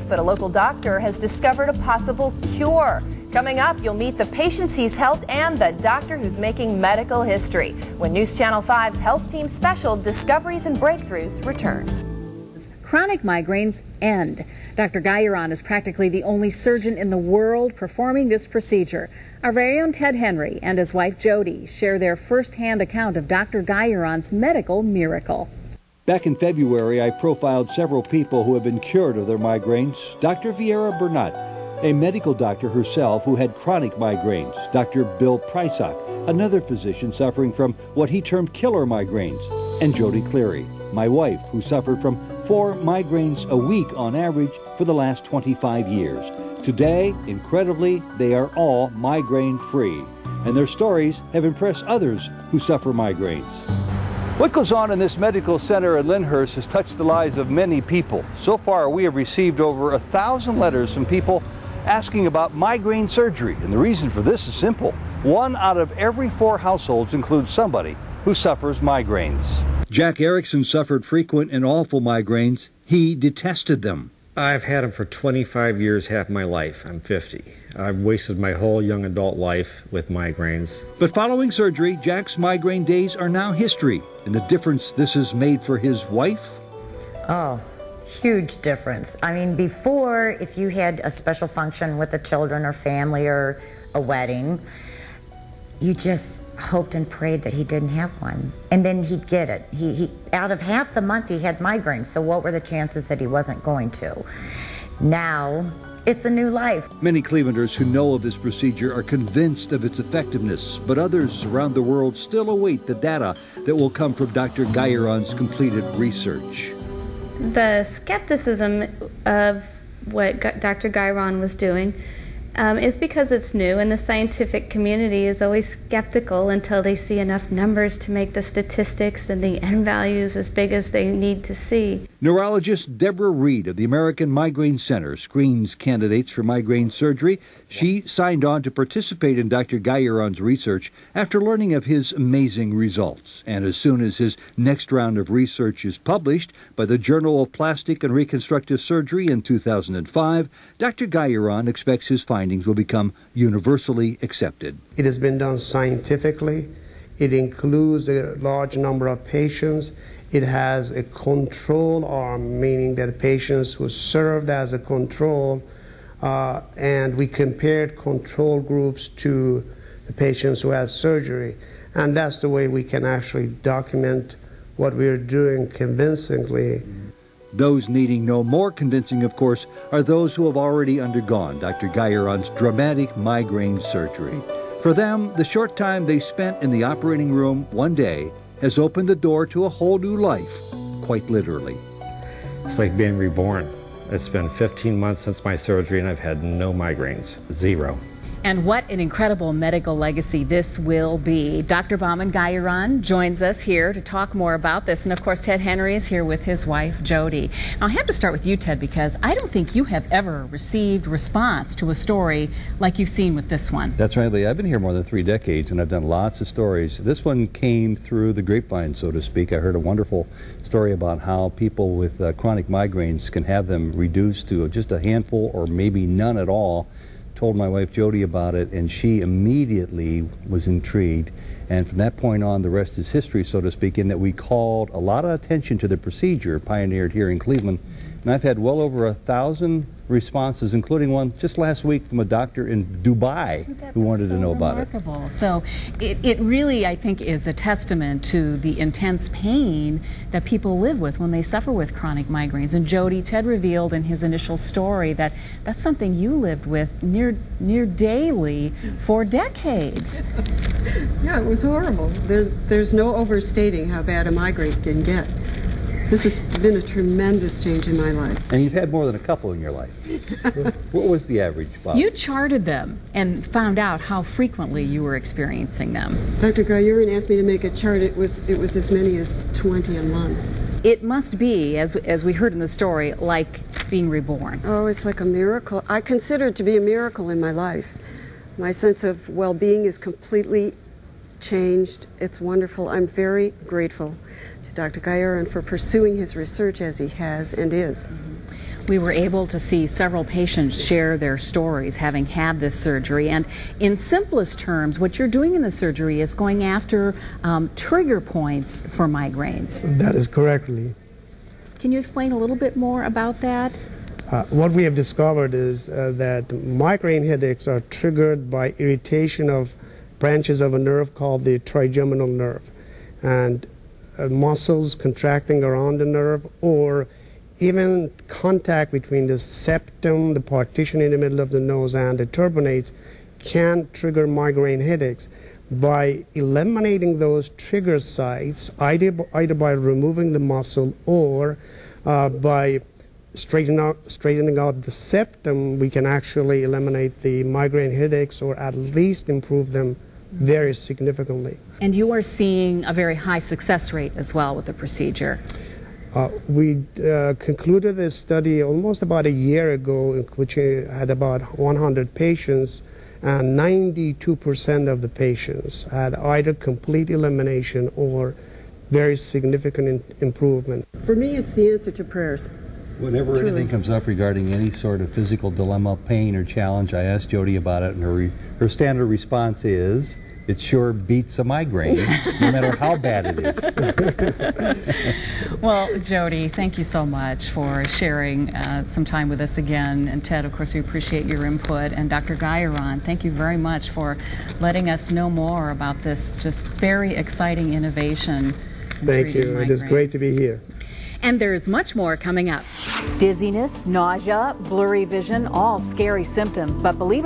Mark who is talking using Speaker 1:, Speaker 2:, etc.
Speaker 1: but a local doctor has discovered a possible cure. Coming up, you'll meet the patients he's helped and the doctor who's making medical history when News Channel 5's Health Team Special Discoveries and Breakthroughs returns.
Speaker 2: Chronic migraines end. Dr. Guyuron is practically the only surgeon in the world performing this procedure. Our very own Ted Henry and his wife Jody share their first-hand account of Dr. Guyuron's medical miracle.
Speaker 3: Back in February, I profiled several people who have been cured of their migraines. Dr. Vieira Burnett, a medical doctor herself who had chronic migraines. Dr. Bill Prysock, another physician suffering from what he termed killer migraines. And Jody Cleary, my wife, who suffered from 4 migraines a week on average for the last 25 years. Today, incredibly, they are all migraine-free, and their stories have impressed others who suffer migraines. What goes on in this medical center at Lyndhurst has touched the lives of many people. So far, we have received over 1,000 letters from people asking about migraine surgery, and the reason for this is simple. 1 out of every 4 households includes somebody who suffers migraines. Jack Erickson suffered frequent and awful migraines. He detested them.
Speaker 4: I've had them for 25 years, half my life. I'm 50. I've wasted my whole young adult life with migraines.
Speaker 3: But following surgery, Jack's migraine days are now history. And the difference this has made for his wife?
Speaker 5: Oh, huge difference. I mean, before, if you had a special function with the children or family or a wedding, you just hoped and prayed that he didn't have one. And then he'd get it. He out of half the month he had migraines, so what were the chances that he wasn't going to? Now, it's a new life.
Speaker 3: Many Clevelanders who know of this procedure are convinced of its effectiveness, but others around the world still await the data that will come from Dr. Guyuron's completed research.
Speaker 6: The skepticism of what Dr. Guyuron was doing is because it's new, and the scientific community is always skeptical until they see enough numbers to make the statistics and the N values as big as they need to see.
Speaker 3: Neurologist Deborah Reed of the American Migraine Center screens candidates for migraine surgery. She signed on to participate in Dr. Guyuron's research after learning of his amazing results. And as soon as his next round of research is published by the Journal of Plastic and Reconstructive Surgery in 2005, Dr. Guyuron expects his findings will become universally accepted.
Speaker 7: It has been done scientifically. It includes a large number of patients. It has a control arm, meaning that patients who served as a control, and we compared control groups to the patients who had surgery. And that's the way we can actually document what we're doing convincingly.
Speaker 3: Those needing no more convincing, of course, are those who have already undergone Dr. Guyuron's dramatic migraine surgery. For them, the short time they spent in the operating room one day has opened the door to a whole new life, quite literally.
Speaker 4: It's like being reborn. It's been 15 months since my surgery, and I've had no migraines. 0.
Speaker 2: And what an incredible medical legacy this will be. Dr. Bauman Guyuron joins us here to talk more about this. And of course, Ted Henry is here with his wife, Jody. Now, I have to start with you, Ted, because I don't think you have ever received response to a story like you've seen with this one.
Speaker 3: That's right, Lee. I've been here more than 3 decades, and I've done lots of stories. This one came through the grapevine, so to speak. I heard a wonderful story about how people with chronic migraines can have them reduced to just a handful or maybe none at all. Told my wife Jody about it, and she immediately was intrigued. And from that point on, the rest is history, so to speak, in that we called a lot of attention to the procedure pioneered here in Cleveland. And I've had well over 1,000 responses, including one just last week from a doctor in Dubai who wanted to know about it.
Speaker 2: So it really, I think, is a testament to the intense pain that people live with when they suffer with chronic migraines. And Jody, Ted revealed in his initial story that that's something you lived with near daily for decades.
Speaker 8: Yeah, it was horrible. There's no overstating how bad a migraine can get. This has been a tremendous change in my life.
Speaker 3: And you've had more than a couple in your life. What was the average, Bob?
Speaker 2: You charted them and found out how frequently you were experiencing them.
Speaker 8: Dr. Guyuron asked me to make a chart. It was as many as 20 a month.
Speaker 2: It must be, as we heard in the story, like being reborn.
Speaker 8: Oh, it's like a miracle. I consider it to be a miracle in my life. My sense of well-being is completely changed. It's wonderful. I'm very grateful to Dr. Guyuron for pursuing his research as he has and is.
Speaker 2: We were able to see several patients share their stories having had this surgery, and in simplest terms, what you're doing in the surgery is going after trigger points for migraines.
Speaker 7: That is correctly.
Speaker 2: Can you explain a little bit more about that?
Speaker 7: What we have discovered is that migraine headaches are triggered by irritation of branches of a nerve called the trigeminal nerve, and muscles contracting around the nerve, or even contact between the septum, the partition in the middle of the nose, and the turbinates can trigger migraine headaches. By eliminating those trigger sites, either by removing the muscle or by straightening out the septum, we can actually eliminate the migraine headaches, or at least improve them very significantly.
Speaker 2: And you are seeing a very high success rate as well with the procedure.
Speaker 7: We concluded a study almost about a year ago, which had about 100 patients, and 92% of the patients had either complete elimination or very significant improvement.
Speaker 8: For me, it's the answer to prayers.
Speaker 3: Whenever
Speaker 8: Truly.
Speaker 3: anything comes up regarding any sort of physical dilemma, pain, or challenge, I ask Jody about it, and her standard response is, it sure beats a migraine, no matter how bad it is.
Speaker 2: Well, Jody, thank you so much for sharing some time with us again. And Ted, of course, we appreciate your input. And Dr. Gayaran, thank you very much for letting us know more about this just very exciting innovation.
Speaker 7: Thank you. It is great to be here.
Speaker 2: And there's much more coming up.
Speaker 9: Dizziness, nausea, blurry vision, all scary symptoms, but believe it